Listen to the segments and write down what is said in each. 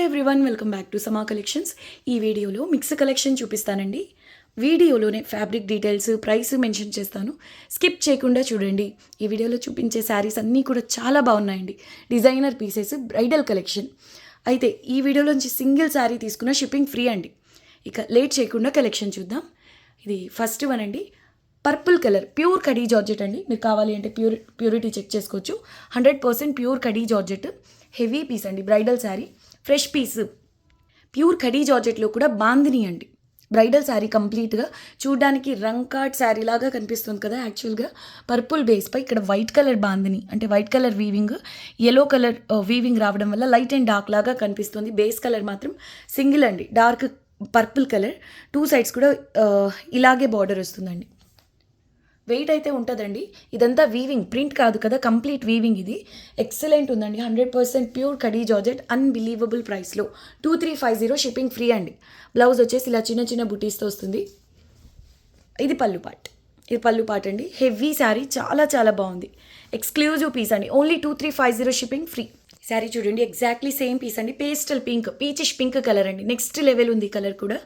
Everyone, welcome back to సమా collections. ఈ వీడియోలో మిక్స్ కలెక్షన్ చూపిస్తానండి. వీడియోలోనే ఫ్యాబ్రిక్ డీటెయిల్స్, ప్రైస్ మెన్షన్ చేస్తాను. స్కిప్ చేయకుండా చూడండి. ఈ వీడియోలో చూపించే శారీస్ అన్నీ కూడా చాలా బాగున్నాయండి. Designer pieces, bridal collection. అయితే ఈ వీడియోలోంచి సింగిల్ శారీ తీసుకున్న షిప్పింగ్ ఫ్రీ అండి. ఇక లేట్ చేయకుండా కలెక్షన్ చూద్దాం. ఇది ఫస్ట్ వన్ అండి. పర్పుల్ కలర్ ప్యూర్ కడీ జార్జెట్ అండి. మీరు కావాలి అంటే ప్యూరిటీ చెక్ చేసుకోవచ్చు. 100% ప్యూర్ కడీ జార్జెట్. హెవీ పీస్ అండి. Bridal sari, fresh piece. Pure కడీ జార్జెట్లో కూడా బాందిని అండి. బ్రైడల్ శారీ కంప్లీట్గా చూడడానికి రంకాట్ శారీ లాగా కనిపిస్తుంది కదా. యాక్చువల్గా పర్పుల్ బేస్పై ఇక్కడ వైట్ కలర్ బాందిని, అంటే white colour weaving, yellow colour weaving రావడం వల్ల లైట్ అండ్ డార్క్ లాగా కనిపిస్తుంది. బేస్ కలర్ మాత్రం సింగిల్ అండి, dark purple colour. Two sides కూడా ఇలాగే బార్డర్ వస్తుందండి. వెయిట్ అయితే ఉంటుందండి. ఇదంతా వీవింగ్, ప్రింట్ కాదు కదా, కంప్లీట్ వీవింగ్. ఇది ఎక్సలెంట్ ఉందండి. 100% ప్యూర్ కడీ జార్జెట్, అన్బిలీవబుల్ ప్రైస్లో. 2350 షిప్పింగ్ ఫ్రీ అండి. బ్లౌజ్ వచ్చేసి ఇలా చిన్న చిన్న బుటీస్తో వస్తుంది. ఇది పళ్ళు పార్ట్. ఇది పళ్ళు పార్ట్ అండి. హెవీ శారీ, చాలా చాలా బాగుంది. ఎక్స్క్లూజివ్ పీస్ అండి. Only 2350 shipping free. శారీ చూడండి, ఎగ్జాక్ట్లీ సేమ్ పీస్ అండి. Pastel pink, peachish pink colour అండి. నెక్స్ట్ లెవెల్ ఉంది కలర్ కూడా.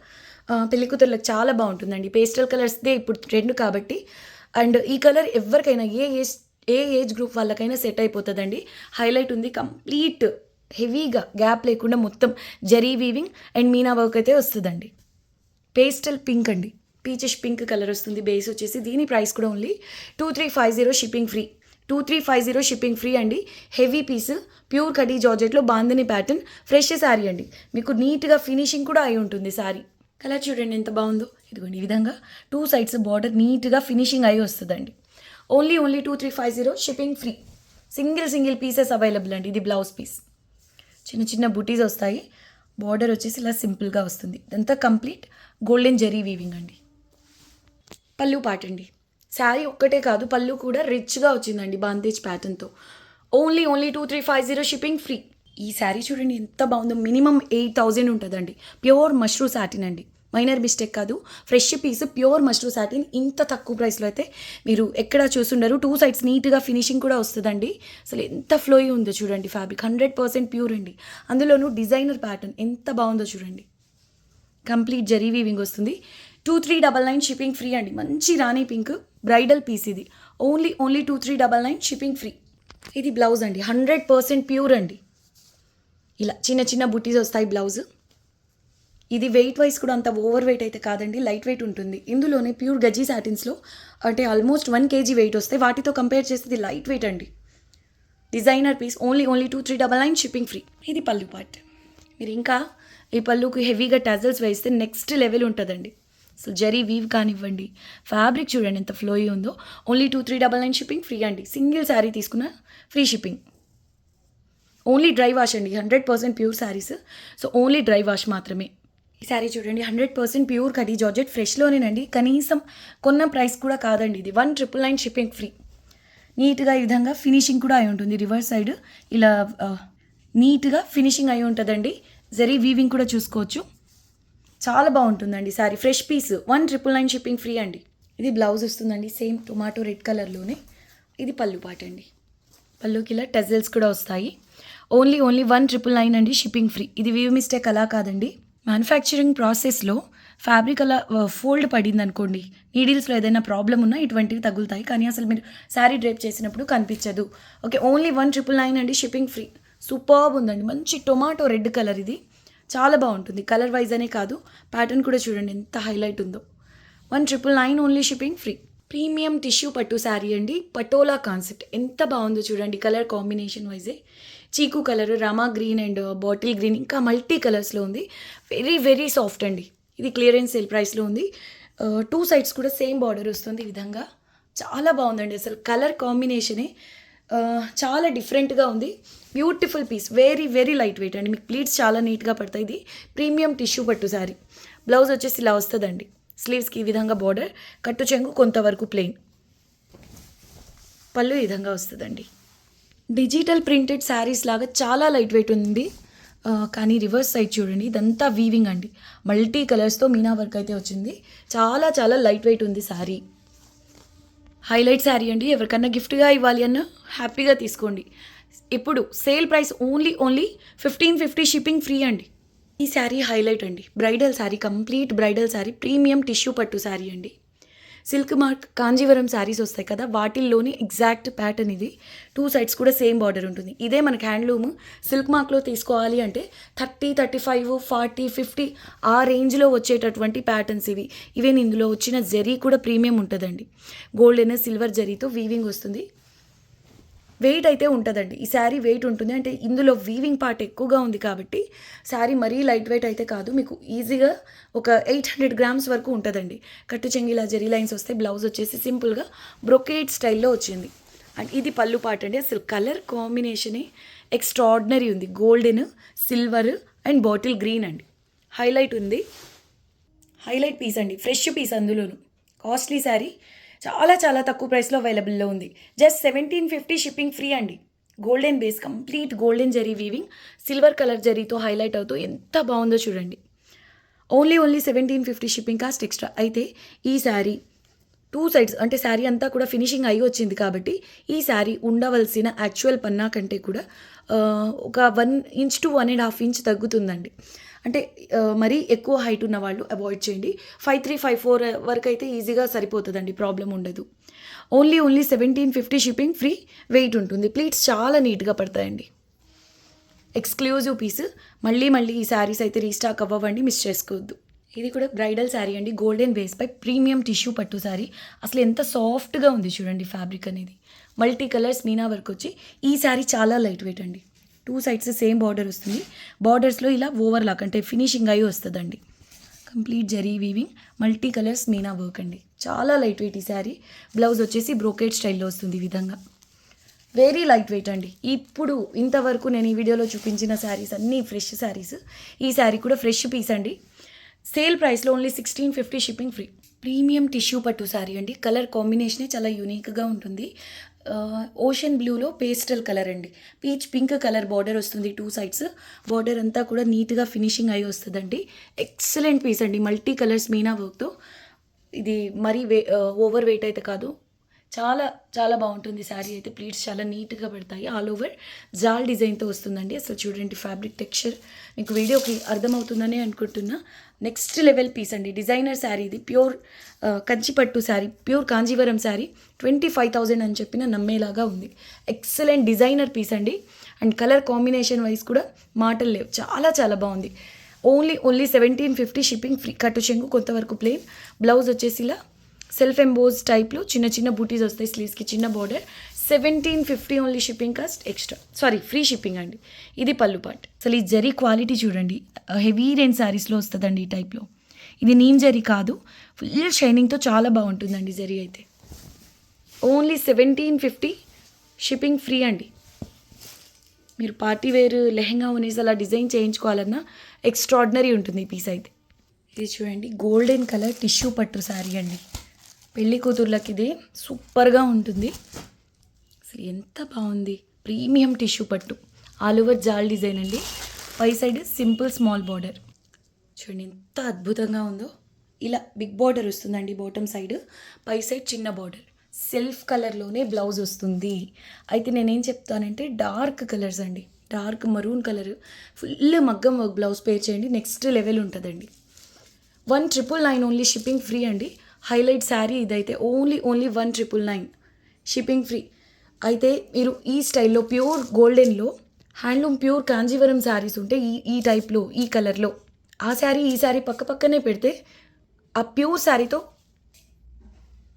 పెళ్లికూతుర్లకు చాలా బాగుంటుందండి. పేస్టల్ కలర్స్దే ఇప్పుడు ట్రెండ్ కాబట్టి. అండ్ ఈ కలర్ ఎవరికైనా ఏ ఏజ్ గ్రూప్ వాళ్ళకైనా సెట్ అయిపోతుందండి. హైలైట్ ఉంది. కంప్లీట్ హెవీగా గ్యాప్ లేకుండా మొత్తం zari weaving and meena work అయితే వస్తుందండి. పేస్టల్ పింక్ అండి, పీచిష్ పింక్ కలర్ వస్తుంది. బేస్ వచ్చేసి దీని ప్రైస్ కూడా only 2350 shipping free. 2350 shipping free అండి. హెవీ పీస్, ప్యూర్ కడీ జార్జెట్లో బాందిని ప్యాటర్న్, ఫ్రెష్ శారీ అండి. మీకు నీట్గా ఫినిషింగ్ కూడా అయి ఉంటుంది శారీ. కలర్ చూడండి ఎంత బాగుందో. ఇదిగోండి, ఈ విధంగా టూ సైడ్స్ బార్డర్ నీట్గా ఫినిషింగ్ అయి వస్తుందండి. Only 2350 shipping free. Single pieces available అండి. ఇది బ్లౌజ్ పీస్. చిన్న చిన్న బుటీస్ వస్తాయి. బార్డర్ వచ్చేసి ఇలా సింపుల్గా వస్తుంది. ఇదంతా కంప్లీట్ గోల్డెన్ జరీ వీవింగ్ అండి. పళ్ళు పార్ట్ అండి. శారీ ఒక్కటే కాదు, పళ్ళు కూడా రిచ్గా వచ్చిందండి బాందేజ్ ప్యాటర్న్తో. Only 2350 shipping free. ఈ శారీ చూడండి ఎంత బాగుందో. మినిమం 8000 ఉంటుందండి. ప్యూర్ మష్రూ సాటిన్ అండి. మైనర్ మిస్టేక్ కాదు, fresh piece, pure mashru satin. ఇంత తక్కువ ప్రైస్లో అయితే మీరు ఎక్కడా చూస్తుండరు. టూ సైడ్స్ నీట్గా ఫినిషింగ్ కూడా వస్తుందండి. అసలు ఎంత ఫ్లోయి ఉందో చూడండి. ఫ్యాబ్రిక్ 100% ప్యూర్ అండి. అందులోనూ డిజైనర్ ప్యాటర్న్ ఎంత బాగుందో చూడండి. కంప్లీట్ జరీ వీవింగ్ వస్తుంది. 2399 షిప్పింగ్ ఫ్రీ అండి. మంచి రాణి పింక్ బ్రైడల్ పీస్ ఇది. Only 2399 shipping free. ఇది బ్లౌజ్ అండి. 100% ప్యూర్ అండి. ఇలా చిన్న చిన్న బుటీస్ వస్తాయి బ్లౌజ్. ఇది వెయిట్ వైజ్ కూడా అంత ఓవర్ వెయిట్ అయితే కాదండి, లైట్ వెయిట్ ఉంటుంది. ఇందులోనే ప్యూర్ గజ్జీ సాటిన్స్లో అంటే ఆల్మోస్ట్ 1 kg వెయిట్ వస్తాయి. వాటితో కంపేర్ చేస్తే ఇది లైట్ వెయిట్ అండి. Designer piece. Only 2399 shipping free. ఇది పళ్ళు పార్ట్. మీరు ఇంకా ఈ పళ్ళుకి హెవీగా టజల్స్ వేస్తే నెక్స్ట్ లెవెల్ ఉంటుందండి. అసలు జరీ వీవ్ కానివ్వండి, ఫ్యాబ్రిక్ చూడండి ఎంత ఫ్లోయి ఉందో. ఓన్లీ 2399 షిప్పింగ్ ఫ్రీ అండి. సింగిల్ శారీ తీసుకున్న free shipping. Only dry wash అండి. 100% pure saris. So only dry wash మాత్రమే. ఈ శారీ చూడండి, 100% ప్యూర్ కడీ జార్జెట్, ఫ్రెష్లోనేనండి. కనీసం కొన్న ప్రైస్ కూడా కాదండి. ఇది 1999 షిప్పింగ్ ఫ్రీ. నీట్గా ఈ విధంగా ఫినిషింగ్ కూడా అయి ఉంటుంది. రివర్స్ సైడ్ ఇలా నీట్గా ఫినిషింగ్ అయి ఉంటుందండి. జరీ వీవింగ్ కూడా చూసుకోవచ్చు. చాలా బాగుంటుందండి sari. Fresh piece. 1999 shipping free అండి. ఇది బ్లౌజ్ వస్తుందండి. సేమ్ టొమాటో రెడ్ కలర్లోనే. ఇది పళ్ళు పార్ట్ అండి. పళ్ళుకి ఇలా టజల్స్ కూడా వస్తాయి. ఓన్లీ 1999 అండి షిప్పింగ్ ఫ్రీ. ఇది వీవ్ మిస్టేక్ అలా కాదండి. మ్యానుఫ్యాక్చరింగ్ ప్రాసెస్లో ఫ్యాబ్రిక్ అలా ఫోల్డ్ పడింది అనుకోండి, నీడిల్స్లో ఏదైనా ప్రాబ్లం ఉన్నా ఇటువంటివి తగులుతాయి. కానీ అసలు మీరు శారీ డ్రేప్ చేసినప్పుడు కనిపించదు. ఓకే, ఓన్లీ 1999 అండి షిప్పింగ్ ఫ్రీ. సూపర్బ్ ఉందండి. మంచి టొమాటో రెడ్ కలర్. ఇది చాలా బాగుంటుంది. కలర్ వైజ్ అనే కాదు, ప్యాటర్న్ కూడా చూడండి ఎంత హైలైట్ ఉందో. 1999 only shipping free. Premium tissue పట్టు శారీ అండి. పటోలా కాన్సెప్ట్ ఎంత బాగుందో చూడండి. కలర్ కాంబినేషన్ వైజే చీకు colour, Rama green and bottle green, ఇంకా మల్టీ కలర్స్లో ఉంది. వెరీ సాఫ్ట్ అండి. ఇది క్లియరెన్స్ సేల్ ప్రైస్లో ఉంది. టూ సైడ్స్ కూడా సేమ్ బార్డర్ వస్తుంది. ఈ విధంగా చాలా బాగుందండి. అసలు కలర్ కాంబినేషనే చాలా డిఫరెంట్గా ఉంది. Beautiful piece. Very light weight అండి. మీకు ప్లీట్స్ చాలా నీట్గా పడతాయి. ఇది ప్రీమియం టిష్యూ పట్టు శారీ. బ్లౌజ్ వచ్చేసి ఇలా వస్తుందండి. స్లీవ్స్కి ఈ విధంగా బార్డర్, కట్టు చెంగు కొంతవరకు ప్లెయిన్. పళ్ళు ఈ విధంగా వస్తుందండి. డిజిటల్ ప్రింటెడ్ శారీస్ లాగా చాలా లైట్ వెయిట్ ఉంది. కానీ రివర్స్ సైడ్ చూడండి, ఇదంతా వీవింగ్ అండి. మల్టీ కలర్స్తో మీనా వర్క్ అయితే వచ్చింది. చాలా లైట్ వెయిట్ ఉంది శారీ. హైలైట్ శారీ అండి. ఎవరికన్నా గిఫ్ట్గా ఇవ్వాలి అన్న హ్యాపీగా తీసుకోండి. ఇప్పుడు sale price only 1550 shipping free అండి. ఈ శారీ హైలైట్ అండి. Bridal sari, complete bridal sari, premium tissue పట్టు శారీ అండి. సిల్క్ మార్క్ కాంజీవరం శారీస్ వస్తాయి కదా, వాటిల్లోని ఎగ్జాక్ట్ ప్యాటర్న్ ఇది. 2 సైడ్స్ కూడా సేమ్ బార్డర్ ఉంటుంది. ఇదే మనకి హ్యాండ్లూమ్ సిల్క్ మార్క్లో తీసుకోవాలి అంటే 30, 35, 40, 50 ఆ రేంజ్లో వచ్చేటటువంటి ప్యాటర్న్స్ ఇవి. ఈవెన్ ఇందులో వచ్చిన జరీ కూడా ప్రీమియం ఉంటుందండి. గోల్డెన్ సిల్వర్ జరీతో వీవింగ్ వస్తుంది. వెయిట్ అయితే ఉంటుందండి. ఈ శారీ వెయిట్ ఉంటుంది, అంటే ఇందులో వీవింగ్ పార్ట్ ఎక్కువగా ఉంది కాబట్టి శారీ మరీ లైట్ వెయిట్ అయితే కాదు. మీకు ఈజీగా ఒక 800 గ్రామ్స్ వరకు ఉంటుందండి. కట్టు చెంగిలా జరీ లైన్స్ వస్తాయి. బ్లౌజ్ వచ్చేసి సింపుల్గా బ్రొకేట్ స్టైల్లో వచ్చింది. అండ్ ఇది పళ్ళు పార్ట్ అండి. అసలు కలర్ కాంబినేషనే ఎక్స్ట్రాడినరీ ఉంది. Golden, silver and bottle green అండి. హైలైట్ ఉంది. హైలైట్ పీస్ అండి, ఫ్రెష్ పీస్. అందులోను కాస్ట్లీ శారీ, చాలా చాలా తక్కువ ప్రైస్లో అవైలబుల్లో ఉంది. జస్ట్ 1750 షిప్పింగ్ ఫ్రీ అండి. Golden base, complete golden zari weaving, silver colour జరీతో హైలైట్ అవుతూ ఎంత బాగుందో చూడండి. Only 1750 shipping cost extra. అయితే ఈ శారీ 2 సైడ్స్, అంటే శారీ అంతా కూడా ఫినిషింగ్ అయి వచ్చింది కాబట్టి ఈ శారీ ఉండవలసిన యాక్చువల్ పన్నా కంటే కూడా ఒక 1 ఇంచ్ to 1.5 ఇంచ్ తగ్గుతుందండి. అంటే మరీ ఎక్కువ హైట్ ఉన్న వాళ్ళు అవాయిడ్ చేయండి. 5'3", 5'4" వరకు అయితే ఈజీగా సరిపోతుందండి, ప్రాబ్లం ఉండదు. Only 1750 shipping free. వెయిట్ ఉంటుంది. ప్లీట్స్ చాలా నీట్గా పడతాయండి. Exclusive piece. మళ్ళీ ఈ శారీస్ అయితే రీస్టాక్ అవ్వండి, మిస్ చేసుకోవద్దు. ఇది కూడా బ్రైడల్ శారీ అండి. గోల్డెన్ బేస్పై ప్రీమియం టిష్యూ పట్టు శారీ. అసలు ఎంత సాఫ్ట్గా ఉంది చూడండి ఫ్యాబ్రిక్ అనేది. మల్టీ కలర్స్ మీనా వర్క్ వచ్చి ఈ శారీ చాలా లైట్ వెయిట్ అండి. 2 సైడ్స్ సేమ్ బార్డర్ వస్తుంది. బార్డర్స్లో ఇలా ఓవర్లాక్ అంటే ఫినిషింగ్ అయి వస్తుందండి. Complete zari weaving, multi colours Meena work అండి. చాలా లైట్ వెయిట్ ఈ శారీ. బ్లౌజ్ వచ్చేసి బ్రోకేట్ స్టైల్లో వస్తుంది ఈ విధంగా. వెరీ లైట్ వెయిట్ అండి. ఇప్పుడు ఇంతవరకు నేను ఈ వీడియోలో చూపించిన శారీస్ అన్నీ ఫ్రెష్ శారీస్. ఈ శారీ కూడా ఫ్రెష్ పీస్ అండి. సేల్ ప్రైస్లో only 1650 shipping free. Premium tissue పట్టు శారీ అండి. కలర్ కాంబినేషనే చాలా యూనిక్గా ఉంటుంది. ఓషన్ బ్లూలో పేస్టల్ కలర్ అండి. పీచ్ పింక్ కలర్ బార్డర్ వస్తుంది 2 సైడ్స్. బార్డర్ అంతా కూడా నీట్గా ఫినిషింగ్ అయి వస్తుందండి. ఎక్సలెంట్ పీస్ అండి. మల్టీ కలర్స్ మీనా వర్క్తో. ఇది మరీ ఓవర్ వెయిట్ అయితే కాదు. చాలా చాలా బాగుంటుంది శారీ అయితే. ప్లీట్స్ చాలా నీట్గా పడతాయి. ఆల్ ఓవర్ జాల్ డిజైన్తో వస్తుందండి. అసలు చూడండి ఫ్యాబ్రిక్ టెక్స్చర్ మీకు వీడియోకి అర్థమవుతుందని అనుకుంటున్నా. నెక్స్ట్ లెవెల్ పీస్ అండి. డిజైనర్ శారీ ఇది. ప్యూర్ కంచిపట్టు శారీ, ప్యూర్ కాంజీవరం శారీ. 25,000 అని చెప్పిన నమ్మేలాగా ఉంది. ఎక్సలెంట్ డిజైనర్ పీస్ అండి. అండ్ కలర్ కాంబినేషన్ వైజ్ కూడా మాటలు లేవు. చాలా చాలా బాగుంది. Only 1750 shipping free. కట్టు చెంగు కొంతవరకు ప్లెయిన్. బ్లౌజ్ వచ్చేసి ఇలా సెల్ఫ్ ఎంబోజ్ టైప్లో చిన్న చిన్న బూటీస్ వస్తాయి. స్లీవ్స్కి చిన్న border. 1750 only shipping cost extra. Free shipping అండి. ఇది పళ్ళు పార్ట్. అసలు ఈ జరీ క్వాలిటీ చూడండి. హెవీ రేంజ్ శారీస్లో వస్తుందండి ఈ టైప్లో. ఇది నీమ్ జరీ కాదు, ఫుల్ షైనింగ్తో చాలా బాగుంటుందండి జరీ అయితే. ఓన్లీ 1750 షిప్పింగ్ ఫ్రీ అండి. మీరు పార్టీ వేర్ లెహెంగా ఉనేసి అలా డిజైన్ చేయించుకోవాలన్నా ఎక్స్ట్రాడినరీ ఉంటుంది ఈ పీస్ అయితే. ఇది చూడండి గోల్డెన్ కలర్ టిష్యూ పట్టు శారీ అండి. పెళ్లి కూతుర్లకి ఇది సూపర్గా ఉంటుంది. అసలు ఎంత బాగుంది. ప్రీమియం టిష్యూ పట్టు, ఆల్ ఓవర్ జాల్ డిజైన్ అండి. పై సైడ్ సింపుల్ స్మాల్ బార్డర్. చూడండి ఎంత అద్భుతంగా ఉందో. ఇలా బిగ్ బార్డర్ వస్తుందండి బాటమ్ సైడ్. పై సైడ్ చిన్న బార్డర్. సెల్ఫ్ కలర్లోనే బ్లౌజ్ వస్తుంది. అయితే నేనేం చెప్తానంటే డార్క్ కలర్స్ అండి. డార్క్ మరూన్ కలర్ ఫుల్ మగ్గం వర్క్ బ్లౌజ్ పేర్ చేయండి. నెక్స్ట్ లెవెల్ ఉంటుందండి. 1999 ఓన్లీ షిప్పింగ్ ఫ్రీ అండి. హైలైట్ శారీ ఇదైతే. Only 1999 shipping free. అయితే మీరు ఈ స్టైల్లో pure గోల్డెన్లో handloom pure Kanjeevaram saris ఉంటే ఈ టైప్లో ఈ కలర్లో ఆ శారీ ఈ శారీ పక్కనే పెడితే ఆ ప్యూర్ శారీతో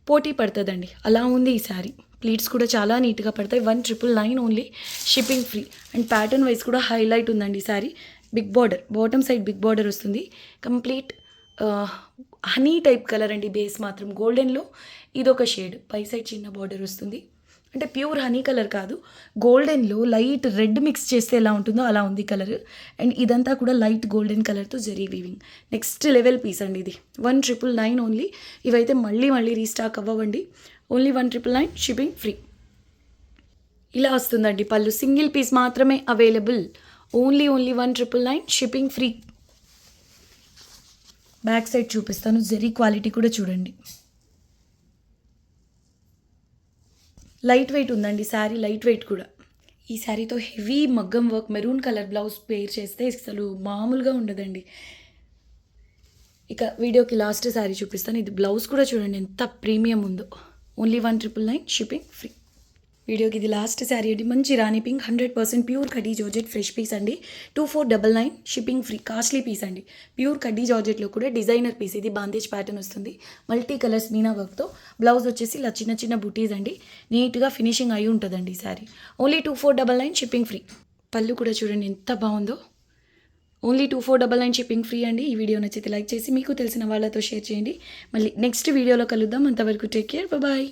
పోటీ పడుతుందండి. అలా ఉంది ఈ శారీ. ప్లీట్స్ కూడా చాలా నీట్గా పడతాయి. 1999 only shipping free. And pattern wise కూడా హైలైట్ ఉందండి ఈ sari. Big border, bottom side big border వస్తుంది. కంప్లీట్ హనీ టైప్ కలర్ అండి. బేస్ మాత్రం గోల్డెన్లో ఇదొక షేడ్. పై సైడ్ చిన్న బార్డర్ వస్తుంది. అంటే ప్యూర్ హనీ కలర్ కాదు, గోల్డెన్లో లైట్ రెడ్ మిక్స్ చేస్తే ఎలా ఉంటుందో అలా ఉంది కలర్. అండ్ ఇదంతా కూడా లైట్ గోల్డెన్ కలర్తో zari weaving. Next level piece అండి ఇది. 1999 ఓన్లీ. ఇవైతే మళ్ళీ రీస్టాక్ అవ్వండి. Only 1999 shipping free. ఇలా వస్తుందండి పళ్ళు. సింగిల్ పీస్ మాత్రమే available. Only 1999 shipping free. Back side చూపిస్తాను. జరీ క్వాలిటీ కూడా చూడండి. లైట్ వెయిట్ ఉందండి శారీ. లైట్ వెయిట్ కూడా. ఈ శారీతో హెవీ మగ్గం వర్క్ మెరూన్ కలర్ బ్లౌజ్ పేర్ చేస్తే అసలు మామూలుగా ఉండదండి. ఇక వీడియోకి లాస్ట్ శారీ చూపిస్తాను. ఇది బ్లౌజ్ కూడా చూడండి ఎంత ప్రీమియం ఉందో. Only 1999 shipping free. వీడియోకి ఇది లాస్ట్ శారీ అండి. మంచి రాణి పింక్ 100% ప్యూర్ కడ్డీ జార్జెట్ ఫ్రెష్ పీస్ అండి. 2499 షిప్పింగ్ ఫ్రీ. కాస్ట్లీ పీస్ అండి. ప్యూర్ కడ్డీ జార్జెట్లో కూడా డిజైనర్ పీస్. ఇది బాందేజ్ ప్యాటర్న్ వస్తుంది. మల్టీ కలర్స్ మీనా వర్క్తో. బ్లౌజ్ వచ్చేసి ఇలా చిన్న చిన్న బుటీస్ అండి. నీట్గా ఫినిషింగ్ అయి ఉంటుందండి ఈ శారీ. Only 2499 shipping free. పళ్ళు కూడా చూడండి ఎంత బాగుందో. ఓన్లీ 2499 షిప్పింగ్ ఫ్రీ అండి. ఈ వీడియో నచ్చితే లైక్ చేసి మీకు తెలిసిన వాళ్ళతో షేర్ చేయండి. మళ్ళీ నెక్స్ట్ వీడియోలో కలుద్దాం. అంతవరకు టేక్ కేర్, బాయ్.